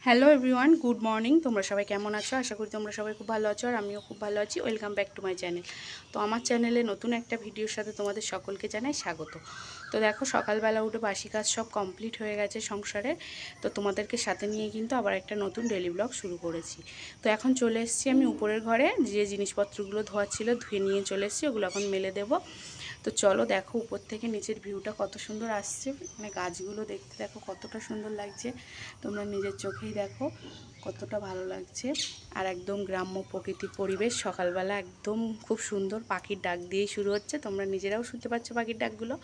Hello everyone, good morning. তোমরা সবাই কেমন আছো? আশা করি তোমরা সবাই খুব ভালো আছো, আর আমিও খুব ভালো আছি। Welcome back to my channel. তো আমার চ্যানেলে নতুন একটা ভিডিওর সাথে তোমাদের সকলকে জানাই স্বাগত। তো দেখো, সকালবেলা উঠে বাসি কাজ সব কমপ্লিট হয়ে গেছে সংসারে। তো তোমাদেরকে সাথে নিয়ে কিন্তু আবার একটা নতুন ডেলি ব্লগ শুরু করেছি। তো এখন চলে এসেছি আমি উপরের ঘরে, যে জিনিসপত্রগুলো ধোয়া ছিল ধুয়ে নিয়ে চলে এসেছি, ওগুলো এখন মেলে দেবো। তো চলো দেখো উপর থেকে নিচের ভিউটা কত সুন্দর আসছে, মানে গাছগুলো দেখতে দেখো কতটা সুন্দর লাগছে। তোমরা নিজের চোখেই দেখো কতটা ভালো লাগছে। আর একদম গ্রাম্য প্রকৃতির পরিবেশ, সকালবেলা একদম খুব সুন্দর পাখির ডাক দিয়েই শুরু হচ্ছে। তোমরা নিজেরাও শুনতে পাচ্ছ পাখির ডাকগুলো।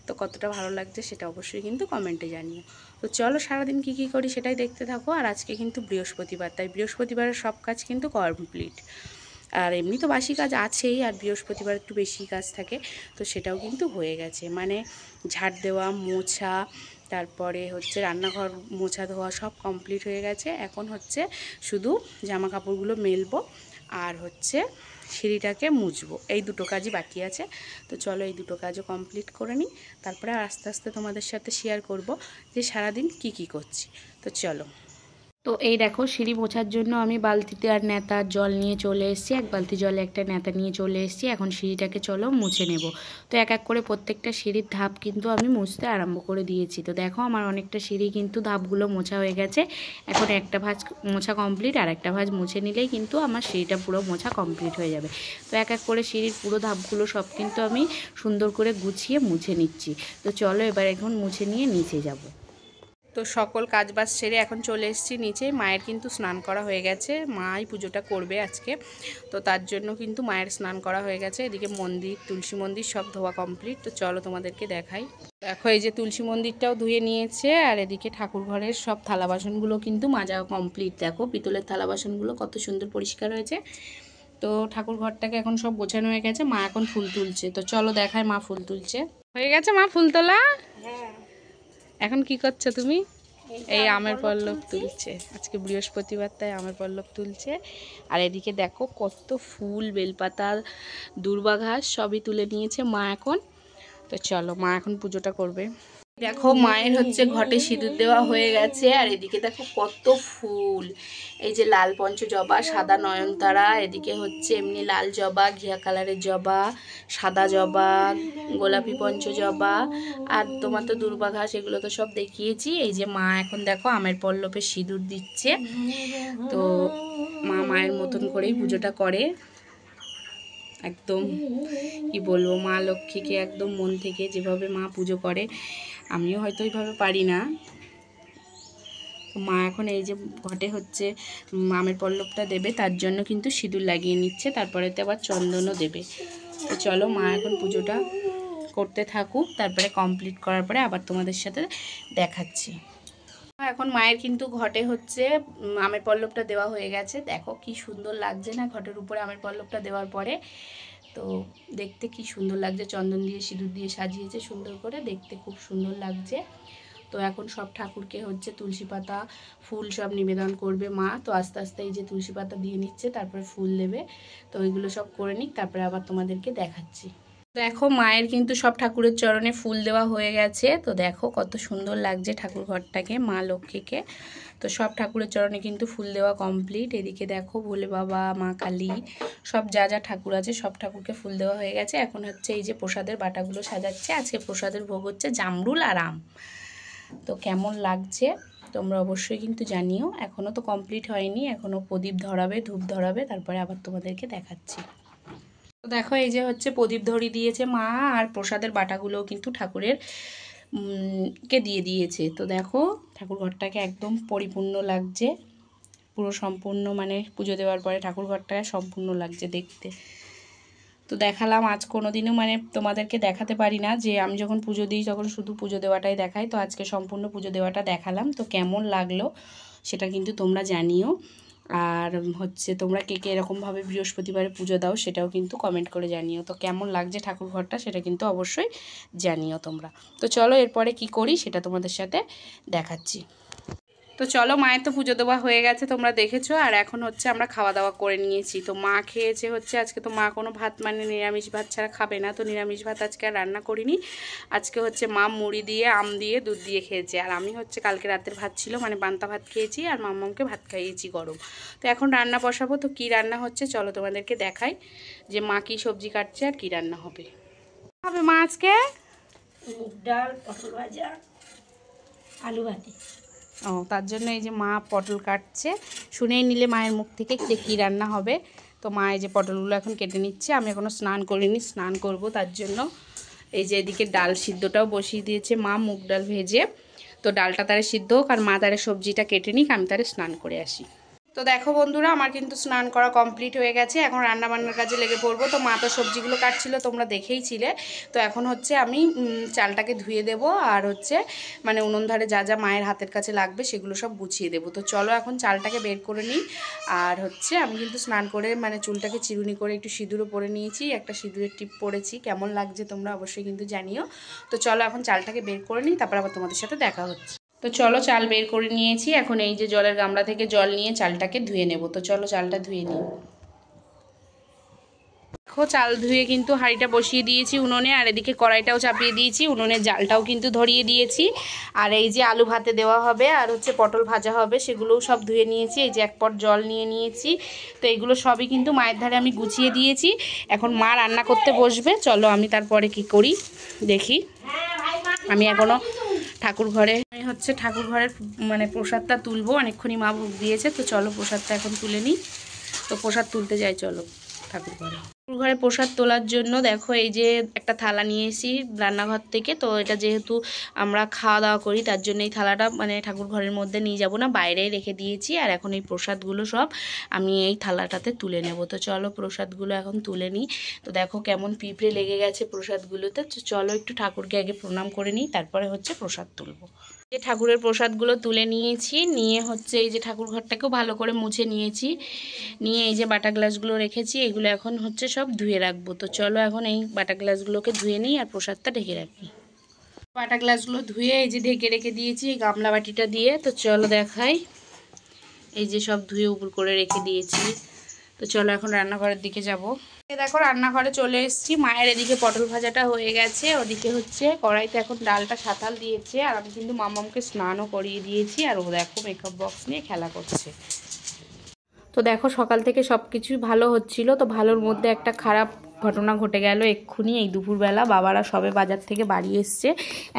তো কতটা ভালো লাগছে সেটা অবশ্যই কিন্তু কমেন্টে জানিও। তো চলো সারাদিন কী কী করি সেটাই দেখতে থাকো। আর আজকে কিন্তু বৃহস্পতিবার, তাই বৃহস্পতিবারের সব কাজ কিন্তু কমপ্লিট। আর এমনি তো বাসি কাজ আছেই, আর বৃহস্পতিবার একটু বেশি কাজ থাকে, তো সেটাও কিন্তু হয়ে গেছে। মানে ঝাড় দেওয়া, মোছা, তারপরে হচ্ছে রান্নাঘর মোছা ধোয়া সব কমপ্লিট হয়ে গেছে। এখন হচ্ছে শুধু জামা কাপড়গুলো মেলবো আর হচ্ছে সিঁড়িটাকে মুছবো, এই দুটো কাজই বাকি আছে। তো চলো এই দুটো কাজও কমপ্লিট করে নিই, তারপরে আস্তে আস্তে তোমাদের সাথে শেয়ার করব যে সারাদিন কি কি করছি। তো চলো। তো এই দেখো, সিঁড়ি মোছার জন্য আমি বালতিতে আর নেতার জল নিয়ে চলে এসেছি। এক বালতি জলে একটা নেতা নিয়ে চলে এসেছি। এখন সিঁড়িটাকে চলো মুছে নেব। তো এক এক করে প্রত্যেকটা সিঁড়ির ধাপ কিন্তু আমি মুছতে আরম্ভ করে দিয়েছি। তো দেখো আমার অনেকটা সিঁড়ি কিন্তু ধাপগুলো মোছা হয়ে গেছে। এখন একটা ভাঁজ মোছা কমপ্লিট, আর একটা ভাঁজ মুছে নিলেই কিন্তু আমার সিঁড়িটা পুরো মোছা কমপ্লিট হয়ে যাবে। তো এক এক করে সিঁড়ির পুরো ধাপগুলো সব কিন্তু আমি সুন্দর করে গুছিয়ে মুছে নিচ্ছি। তো চলো এবার এখন মুছে নিয়ে নিচে যাব। তো সকল কাজবাজ সেরে এখন চলে এসেছি নিচে। মায়ের কিন্তু স্নান করা হয়ে গেছে, মাই পুজোটা করবে আজকে। তো তার জন্য কিন্তু মায়ের স্নান করা হয়ে গেছে। এদিকে মন্দির, তুলসী মন্দির সব ধোয়া কমপ্লিট। তো চলো তোমাদেরকে দেখাই। দেখো এই যে তুলসী মন্দিরটাও ধুয়ে নিয়েছে, আর এদিকে ঠাকুর ঘরের সব থালা বাসনগুলো কিন্তু মাজা কমপ্লিট। দেখো পিতলের থালা বাসনগুলো কত সুন্দর পরিষ্কার হয়েছে। তো ঠাকুর ঘরটাকে এখন সব গোছানো হয়ে গেছে, মা এখন ফুল তুলছে। তো চলো দেখায় মা ফুল তুলছে। হয়ে গেছে মা ফুল তোলা? এখন কি করছো তুমি? এই আমের পল্লব তুলছে, আজকে বৃহস্পতিবার তাই আমের পল্লব তুলছে। আর এদিকে দেখো কত ফুল, বেলপাতা, দূর্বা ঘাস সবই তুলে নিয়েছে মা এখন। তো চলো মা এখন পুজোটা করবে। দেখো মায়ের হচ্ছে ঘটে সিঁদুর দেওয়া হয়ে গেছে, আর এদিকে দেখো কত ফুল। এই যে লাল পঞ্চজবা, সাদা নয়নতারা, এদিকে হচ্ছে এমনি লাল জবা, ঘিয়া কালারের জবা, সাদা জবা, গোলাপি পঞ্চজবা, আর তোমার তো দূর্বা ঘাস, এগুলো তো সব দেখিয়েছি। এই যে মা এখন দেখো আমের পল্লবে সিঁদুর দিচ্ছে। তো মা মায়ের মতন করেই পুজোটা করে। একদম কি বলবো, মা লক্ষ্মীকে একদম মন থেকে যেভাবে মা পুজো করে, আমিও হয়তো ওইভাবে পারি না। মা এখন এই যে ঘটে হচ্ছে আমের পল্লবটা দেবে, তার জন্য কিন্তু সিঁদুর লাগিয়ে নিচ্ছে, তারপরেতে আবার চন্দনও দেবে। তো চলো মা এখন পুজোটা করতে থাকুক, তারপরে কমপ্লিট করার পরে আবার তোমাদের সাথে দেখাচ্ছি। এখন মায়ের কিন্তু ঘটে হচ্ছে আমের পল্লবটা দেওয়া হয়ে গেছে। দেখো কি সুন্দর লাগছে না ঘটের উপরে আমের পল্লবটা দেওয়ার পরে। তো দেখতে কি সুন্দর লাগছে, চন্দন দিয়ে সিঁদুর দিয়ে সাজিয়েছে সুন্দর করে, দেখতে খুব সুন্দর লাগছে। তো এখন সব ঠাকুরকে হচ্ছে তুলসী পাতা, ফুল সব নিবেদন করবে মা। তো আস্তে আস্তে এই যে তুলসী পাতা দিয়ে নিচ্ছে, তারপরে ফুল দেবে। তো ওইগুলো সব করে নিক, তারপরে আবার তোমাদেরকে দেখাচ্ছি। দেখো মায়ের কিন্তু সব ঠাকুরের চরণে ফুল দেওয়া হয়ে গেছে। তো দেখো কত সুন্দর লাগছে ঠাকুর ঘরটাকে, মা লক্ষ্মীকে। তো সব ঠাকুরের চরণে কিন্তু ফুল দেওয়া কমপ্লিট। এদিকে দেখো ভোলে বাবা, মা কালী, সব যা যা ঠাকুর আছে সব ঠাকুরকে ফুল দেওয়া হয়ে গেছে। এখন হচ্ছে এই যে প্রসাদের বাটাগুলো সাজাচ্ছে। আজকে প্রসাদের ভোগ হচ্ছে জামরুল আর আম। তো কেমন লাগছে তোমরা অবশ্যই কিন্তু জানিও। এখনও তো কমপ্লিট হয়নি, এখনও প্রদীপ ধরাবে, ধূপ ধরাবে, তারপরে আবার তোমাদেরকে দেখাচ্ছি। তো দেখো এই যে হচ্ছে প্রদীপ ধরিয়ে দিয়েছে মা, আর প্রসাদের বাটাগুলোও কিন্তু ঠাকুরের কে দিয়ে দিয়েছে। তো দেখো ঠাকুর ঘরটাকে একদম পরিপূর্ণ লাগছে, পুরো সম্পূর্ণ, মানে পুজো দেওয়ার পরে ঠাকুর ঘরটাকে সম্পূর্ণ লাগছে দেখতে। তো দেখালাম, আজ কোনো দিনও মানে তোমাদেরকে দেখাতে পারি না, যে আমি যখন পুজো দিই তখন শুধু পুজো দেওয়াটাই দেখাই। তো আজকে সম্পূর্ণ পুজো দেওয়াটা দেখালাম। তো কেমন লাগলো সেটা কিন্তু তোমরা জানিও। আর হচ্ছে তোমরা কে কে এরকমভাবে বৃহস্পতিবারে পুজো দাও সেটাও কিন্তু কমেন্ট করে জানিও। তো কেমন লাগছে ঠাকুর ঘরটা সেটা কিন্তু অবশ্যই জানিও তোমরা। তো চলো এরপরে কি করি সেটা তোমাদের সাথে দেখাচ্ছি। তো তো চলো, মায়ের তো পুজো দেওয়া হয়ে গেছে তোমরা দেখেছো, আর এখন হচ্ছে আমরা খাওয়া দাওয়া করে নিয়েছি। তো মা খেয়েছে হচ্ছে, আজকে তো মা কোনো ভাত মানে নিরামিষ ভাত ছাড়া খাবে না, তো নিরামিষ ভাত আজকে আর রান্না করিনি। আজকে হচ্ছে মা মুড়ি দিয়ে, আম দিয়ে, দুধ দিয়ে খেয়েছে, আর আমি হচ্ছে কালকে রাতের ভাত ছিল মানে পান্তা ভাত খেয়েছি, আর মাম্মামকে ভাত খাইয়েছি গরম। তো এখন রান্না বসাবো। তো কী রান্না হচ্ছে চলো তোমাদেরকে দেখাই, যে মা কী সবজি কাটছে আর কী রান্না হবে। হবে মা আজকে মুগ ডাল, পটল ভাজা, আলু ভাতে। ও, তার জন্য এই যে মা পটল কাটছে, শুনেই নিলে মায়ের মুখ থেকে যে কী রান্না হবে। তো মা এই যে পটলগুলো এখন কেটে নিচ্ছে, আমি এখনও স্নান করিনি, স্নান করব তার জন্য। এই যে এদিকে ডাল সিদ্ধটাও বসিয়ে দিয়েছে মা, মুগ ডাল ভেজে। তো ডালটা তারে সিদ্ধ হোক, আর মা তারে সবজিটা কেটে নিক, আমি তারে স্নান করে আসি। তো দেখো বন্ধুরা, আমার কিন্তু স্নান করা কমপ্লিট হয়ে গেছে, এখন রান্নাবান্নার কাজে লেগে পড়বো। তো মা তো সবজিগুলো কাটছিল, তোমরা দেখেইছিলে। তো এখন হচ্ছে আমি চালটাকে ধুয়ে দেব, আর হচ্ছে মানে উনুন ধারে যা যা মায়ের হাতের কাছে লাগবে সেগুলো সব গুছিয়ে দেবো। তো চলো এখন চালটাকে বের করে নিই। আর হচ্ছে আমি কিন্তু স্নান করে মানে চুলটাকে চিরুনি করে একটু সিঁদুরও পরে নিয়েছি, একটা সিঁদুরের টিপ পরেছি। কেমন লাগছে তোমরা অবশ্যই কিন্তু জানিও। তো চলো এখন চালটাকে বের করে নিই, তারপর আবার তোমাদের সাথে দেখা হচ্ছে। তো চলো, চাল বের করে নিয়েছি, এখন এই যে জলের গামলা থেকে জল নিয়ে চালটাকে ধুয়ে নেব। তো চলো চালটা ধুয়ে নিই। দেখো চাল ধুয়ে কিন্তু হাঁড়িটা বসিয়ে দিয়েছি উনুনে, আর এদিকে কড়াইটাও চাপিয়ে দিয়েছি, উনুনের জালটাও কিন্তু ধরিয়ে দিয়েছি। আর এই যে আলু ভাতে দেওয়া হবে, আর হচ্ছে পটল ভাজা হবে, সেগুলোও সব ধুয়ে নিয়েছি। এই যে এক পট জল নিয়ে নিয়েছি। তো এগুলো সবই কিন্তু মায়ের ধারে আমি গুছিয়ে দিয়েছি। এখন মা রান্না করতে বসবে, চলো আমি তারপরে কি করি দেখি। আমি এখনও ঠাকুর ঘরে হচ্ছে ঠাকুর ঘরের মানে প্রসাদটা তুলবো, অনেকক্ষণই মা ভোগ দিয়েছে। তো চলো প্রসাদটা এখন তুলে নিই। তো প্রসাদ তুলতে যাই চলো ঠাকুর ঘরে। ঠাকুর ঘরে প্রসাদ তোলার জন্য দেখো এই যে একটা থালা নিয়ে এসি রান্নাঘর থেকে। তো এটা যেহেতু আমরা খাওয়া দাওয়া করি, তার জন্য এই থালাটা মানে ঠাকুর ঘরের মধ্যে নিয়ে যাব না, বাইরেই রেখে দিয়েছি। আর এখন এই প্রসাদগুলো সব আমি এই থালাটাতে তুলে নেব। তো চলো প্রসাদগুলো এখন তুলে নিই। তো দেখো কেমন পিঁপড়ে লেগে গেছে প্রসাদগুলোতে। তো চলো একটু ঠাকুরকে আগে প্রণাম করে নিই, তারপরে হচ্ছে প্রসাদ তুলবো। যে ঠাকুরের প্রসাদগুলো তুলে নিয়েছি, নিয়ে হচ্ছে এই যে ঠাকুর ঘরটাকেও ভালো করে মুছে নিয়েছি, নিয়ে এই যে বাটা গ্লাসগুলো রেখেছি, এগুলো এখন হচ্ছে সব ধুয়ে রাখবো। তো চলো এখন এই বাটা গ্লাসগুলোকে ধুয়ে নিই আর প্রসাদটা ঢেকে রাখি। বাটা গ্লাসগুলো ধুয়ে এই যে ঢেকে রেখে দিয়েছি এই গামলা বাটিটা দিয়ে। তো চলো দেখাই, এই যে সব ধুয়ে উপর করে রেখে দিয়েছি। তো চলো এখন রান্নাঘরের দিকে যাব। দেখো রান্নাঘরে চলে এসেছি, মায়ের এদিকে পটল ভাজাটা হয়ে গেছে, ওদিকে হচ্ছে কড়াইতে এখন ডালটা সাঁতাল দিয়েছে, আর আমি কিন্তু মামামকে স্নানও করিয়ে দিয়েছি। আর ও দেখো মেকআপ বক্স নিয়ে খেলা করছে। তো দেখো সকাল থেকে সব কিছুই ভালো হচ্ছিল, তো ভালোর মধ্যে একটা খারাপ ঘটনা ঘটে গেল এক্ষুনি। এই দুপুরবেলা বাবারা সবে বাজার থেকে বাড়ি এসছে।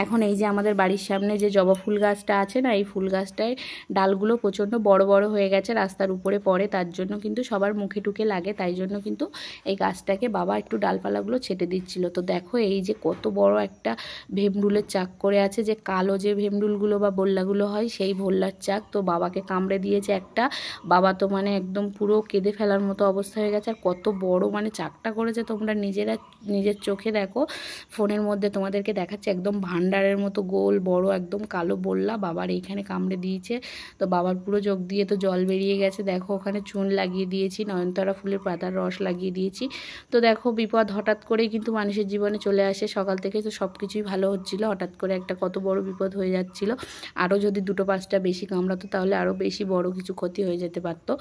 এখন এই যে আমাদের বাড়ির সামনে যে জবা ফুল গাছটা আছে না, এই ফুল গাছটায় ডালগুলো প্রচণ্ড বড় বড় হয়ে গেছে, রাস্তার উপরে পড়ে, তার জন্য কিন্তু সবার মুখে টুকে লাগে, তাই জন্য কিন্তু এই গাছটাকে বাবা একটু ডালপালাগুলো ছেটে দিচ্ছিল। তো দেখো এই যে কত বড় একটা ভেমরুলের চাক করে আছে, যে কালো যে ভেমরুলগুলো বা বল্লাগুলো হয় সেই ভোল্লার চাক। তো বাবাকে কামড়ে দিয়েছে একটা, বাবা তো মানে একদম পুরো কেঁদে ফেলার মতো অবস্থা হয়ে গেছে। আর কত বড় মানে চাকটা করেছে, তোমরা নিজের চোখে দেখো, ফোনের মধ্যে তোমাদেরকে দেখাচ্ছে, একদম ভান্ডারের মতো গোল বড় একদম কালো বল্লা বাবার এইখানে কামড়ে দিয়েছে। তো বাবার পুরো চোখ দিয়ে তো জল বেরিয়ে গেছে। দেখো ওখানে চুন লাগিয়ে দিয়েছি, নয়নতারা ফুলের পাতার রস লাগিয়ে দিয়েছি। তো দেখো বিপদ হঠাৎ করেই কিন্তু মানুষের জীবনে চলে আসে। সকাল থেকে তো সব কিছুই ভালো হচ্ছিলো, হঠাৎ করে একটা কত বড় বিপদ হয়ে যাচ্ছিলো। আরও যদি দুটো পাঁচটা বেশি কামড়াতো তাহলে আরও বেশি বড় কিছু ক্ষতি হয়ে যেতে পারতো।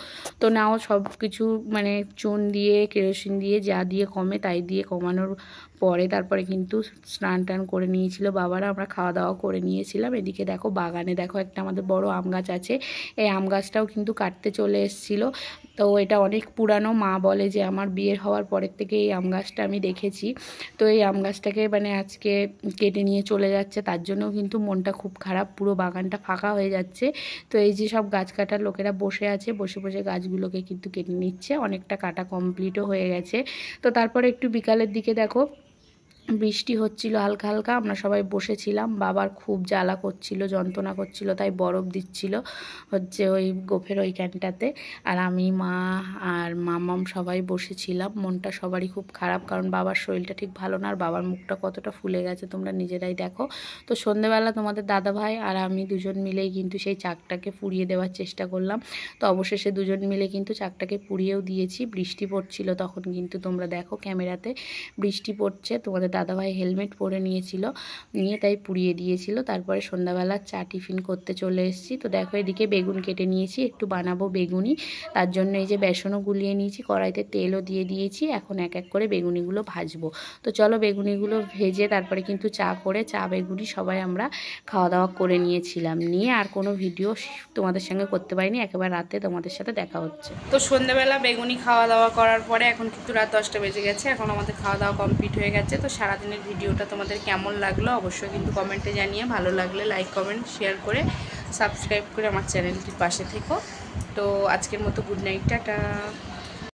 তো নাও সব কিছু মানে চুন দিয়ে কেরোসিন দিয়ে যা দিয়ে কমে তাই দিয়ে কমানোর পরে তারপরে কিন্তু স্নান টান করে নিয়েছিল বাবারা, আমরা খাওয়া দাওয়া করে নিয়েছিলাম। এদিকে দেখো বাগানে দেখো একটা আমাদের বড় আম গাছ আছে, এই আম গাছটাও কিন্তু কাটতে চলে এসেছিলো। তো এটা অনেক পুরানো, মা বলে যে আমার বিয়ের হওয়ার পরের থেকে এই আম গাছটা আমি দেখেছি। তো এই আম গাছটাকে মানে আজকে কেটে নিয়ে চলে যাচ্ছে, তার জন্যও কিন্তু মনটা খুব খারাপ, পুরো বাগানটা ফাঁকা হয়ে যাচ্ছে। তো এই যে সব গাছ কাটার লোকেরা বসে আছে, বসে বসে গাছগুলোকে কিন্তু কেটে নিচ্ছে, অনেকটা কাটা কমপ্লিটও হয়ে গেছে। তো তারপরে একটু বিকালের দিকে দেখো বৃষ্টি হচ্ছিল হালকা হালকা, আমরা সবাই বসেছিলাম, বাবার খুব জ্বালা করছিল, যন্ত্রণা করছিল, তাই বরফ দিচ্ছিল হচ্ছে ওই গোফের ওইখানটাতে। আর আমি মা আর মামাম সবাই বসেছিলাম, মনটা সবারই খুব খারাপ, কারণ বাবার শরীরটা ঠিক ভালো না, আর বাবার মুখটা কতটা ফুলে গেছে তোমরা নিজেরাই দেখো। তো সন্ধেবেলা তোমাদের দাদা ভাই আর আমি দুজন মিলেই কিন্তু সেই চাকটাকে পুড়িয়ে দেওয়ার চেষ্টা করলাম। তো অবশেষে দুজন মিলে কিন্তু চাকটাকে পুড়িয়েও দিয়েছি। বৃষ্টি পড়ছিল তখন কিন্তু, তোমরা দেখো ক্যামেরাতে বৃষ্টি পড়ছে, তোমাদের দাদাভাই হেলমেট পরে নিয়েছিল, নিয়ে তাই পুড়িয়ে দিয়েছিল। তারপরে সন্ধ্যাবেলা চা টিফিন করতে চলে এসেছি। তো দেখো এদিকে বেগুন কেটে নিয়েছি, একটু বানাবো বেগুনি, তার জন্য এই যে বেসনও গুলিয়ে নিয়েছি, কড়াইতে তেলও দিয়ে দিয়েছি। এখন এক এক করে বেগুনিগুলো ভাজবো। তো চলো বেগুনিগুলো ভেজে তারপরে কিন্তু চা করে চা বেগুনি সবাই আমরা খাওয়া দাওয়া করে নিয়েছিলাম। নিয়ে আর কোনো ভিডিও তোমাদের সঙ্গে করতে পারিনি, একেবারে রাতে তোমাদের সাথে দেখা হচ্ছে। তো সন্ধ্যাবেলা বেগুনি খাওয়া দাওয়া করার পরে এখন কিন্তু রাত 10টা বেজে গেছে, এখন আমাদের খাওয়া দাওয়া কমপ্লিট হয়ে গেছে। তো সারাদিনের ভিডিওটা তোমাদের কেমন লাগলো অবশ্যই কিন্তু কমেন্টে জানিয়ে, ভালো লাগলে লাইক কমেন্ট শেয়ার করে সাবস্ক্রাইব করে আমার চ্যানেলটির পাশে থেকো। তো আজকের মতো গুড নাইট, টাটা।